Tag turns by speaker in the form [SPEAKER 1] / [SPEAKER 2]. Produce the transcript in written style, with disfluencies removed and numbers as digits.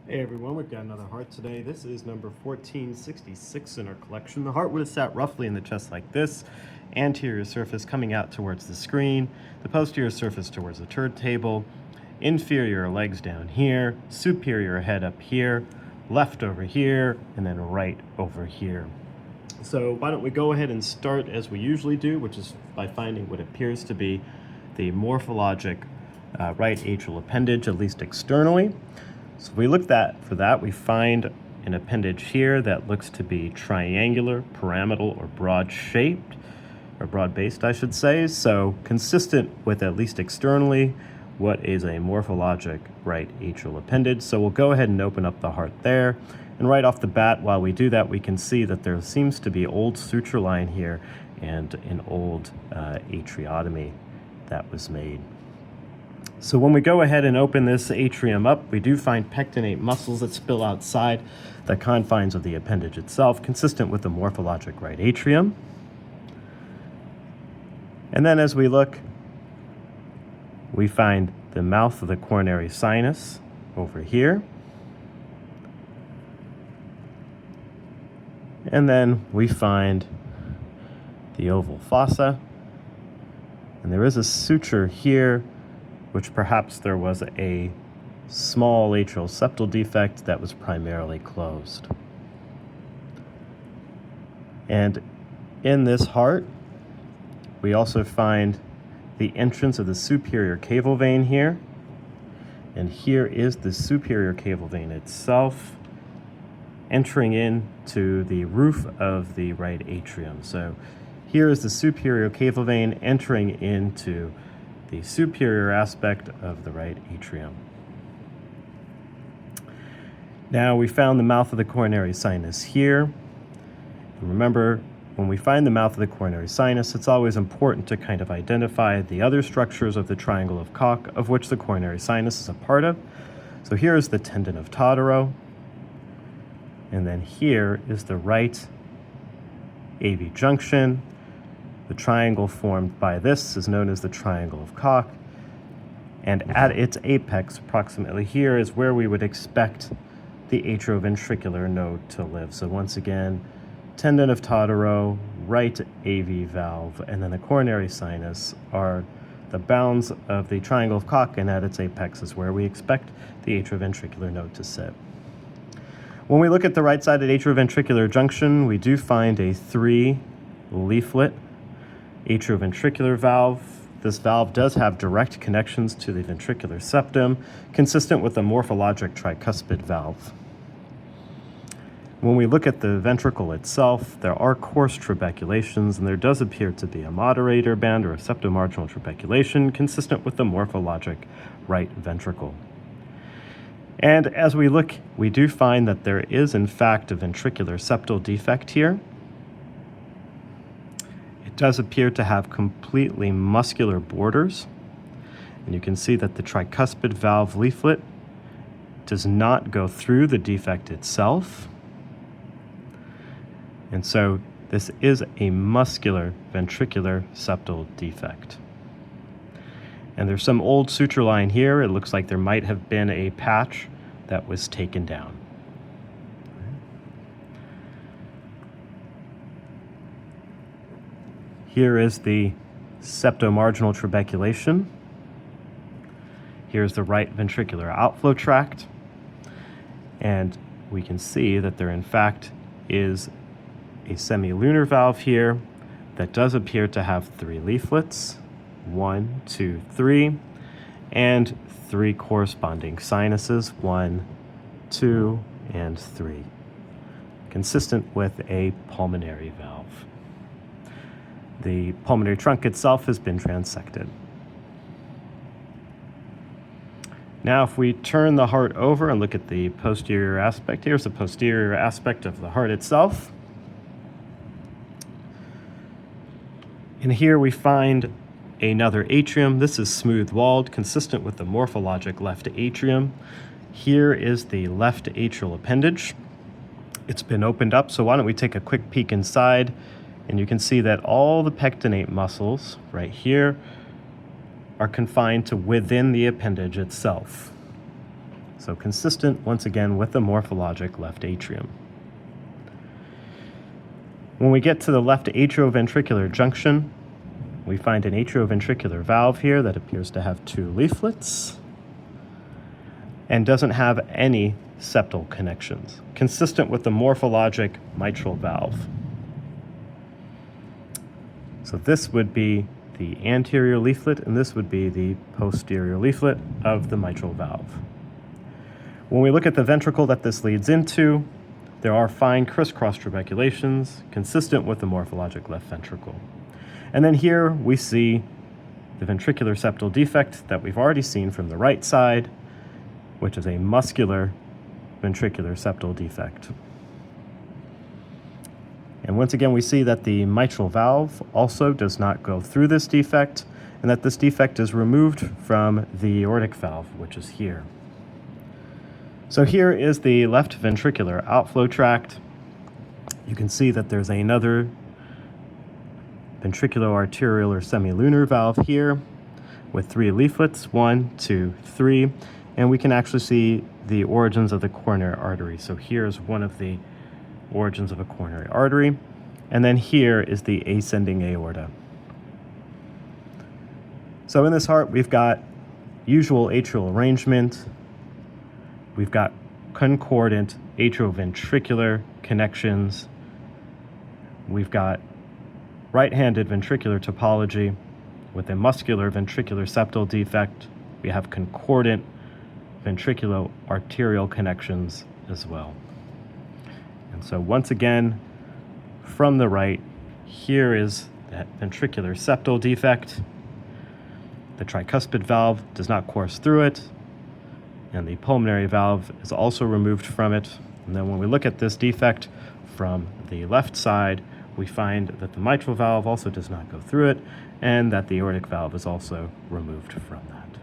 [SPEAKER 1] Hey everyone, we've got another heart today. This is number 1466 in our collection. The heart would have sat roughly in the chest like this, anterior surface coming out towards the screen, the posterior surface towards the turntable, inferior legs down here, superior head up here, left over here, and then right over here. So why don't we go ahead and start as we usually do, which is by finding what appears to be the morphologic right atrial appendage, at least externally. So if we look for that, we find an appendage here that looks to be triangular, pyramidal, or broad-shaped, or broad-based, I should say. So consistent with, at least externally, what is a morphologic right atrial appendage. So we'll go ahead and open up the heart there. And right off the bat, while we do that, we can see that there seems to be old suture line here and an old atriotomy that was made. So when we go ahead and open this atrium up, we do find pectinate muscles that spill outside the confines of the appendage itself, consistent with the morphologic right atrium. And then as we look, we find the mouth of the coronary sinus over here. And then we find the oval fossa. And there is a suture here, which perhaps there was a small atrial septal defect that was primarily closed. And in this heart, we also find the entrance of the superior caval vein here. And here is the superior caval vein itself entering into the roof of the right atrium. So here is the superior caval vein entering into the superior aspect of the right atrium. Now we found the mouth of the coronary sinus here. And remember, when we find the mouth of the coronary sinus, it's always important to kind of identify the other structures of the triangle of Koch, of which the coronary sinus is a part of. So here is the tendon of Totaro, and then here is the right AV junction. The triangle formed by this is known as the triangle of Koch, and at its apex, approximately here, is where we would expect the atrioventricular node to live. So once again, tendon of Totaro, right AV valve, and then the coronary sinus are the bounds of the triangle of Koch, and at its apex is where we expect the atrioventricular node to sit. When we look at the right-sided atrioventricular junction, we do find a 3-leaflet atrioventricular valve. This valve does have direct connections to the ventricular septum, consistent with the morphologic tricuspid valve. When we look at the ventricle itself, there are coarse trabeculations, and there does appear to be a moderator band or a septomarginal trabeculation, consistent with the morphologic right ventricle. And as we look, we do find that there is, in fact, a ventricular septal defect here. It does appear to have completely muscular borders, and you can see that the tricuspid valve leaflet does not go through the defect itself. And so this is a muscular ventricular septal defect. And there's some old suture line here. It looks like there might have been a patch that was taken down. Here is the septomarginal trabeculation. Here's the right ventricular outflow tract. And we can see that there in fact is a semilunar valve here that does appear to have 3 leaflets, 1, 2, 3, and 3 corresponding sinuses, 1, 2, and 3, consistent with a pulmonary valve. The pulmonary trunk itself has been transected. Now, if we turn the heart over and look at the posterior aspect, here's the posterior aspect of the heart itself. And here we find another atrium. This is smooth-walled, consistent with the morphologic left atrium. Here is the left atrial appendage. It's been opened up, so why don't we take a quick peek inside, and you can see that all the pectinate muscles right here are confined to within the appendage itself. So consistent, once again, with the morphologic left atrium. When we get to the left atrioventricular junction, we find an atrioventricular valve here that appears to have 2 leaflets and doesn't have any septal connections, consistent with the morphologic mitral valve. So this would be the anterior leaflet, and this would be the posterior leaflet of the mitral valve. When we look at the ventricle that this leads into, there are fine crisscross trabeculations consistent with the morphologic left ventricle. And then here we see the ventricular septal defect that we've already seen from the right side, which is a muscular ventricular septal defect. And once again, we see that the mitral valve also does not go through this defect, and that this defect is removed from the aortic valve, which is here. So here is the left ventricular outflow tract. You can see that there's another ventriculo-arterial or semilunar valve here with 3 leaflets, 1, 2, 3, and we can actually see the origins of the coronary artery. So here's one of the origins of a coronary artery, and then here is the ascending aorta. So in this heart, we've got usual atrial arrangement, we've got concordant atrioventricular connections, we've got right-handed ventricular topology with a muscular ventricular septal defect. We have concordant ventriculo-arterial connections as well. And so once again, from the right, here is that ventricular septal defect. The tricuspid valve does not course through it, and the pulmonary valve is also removed from it. And then when we look at this defect from the left side, we find that the mitral valve also does not go through it, and that the aortic valve is also removed from that.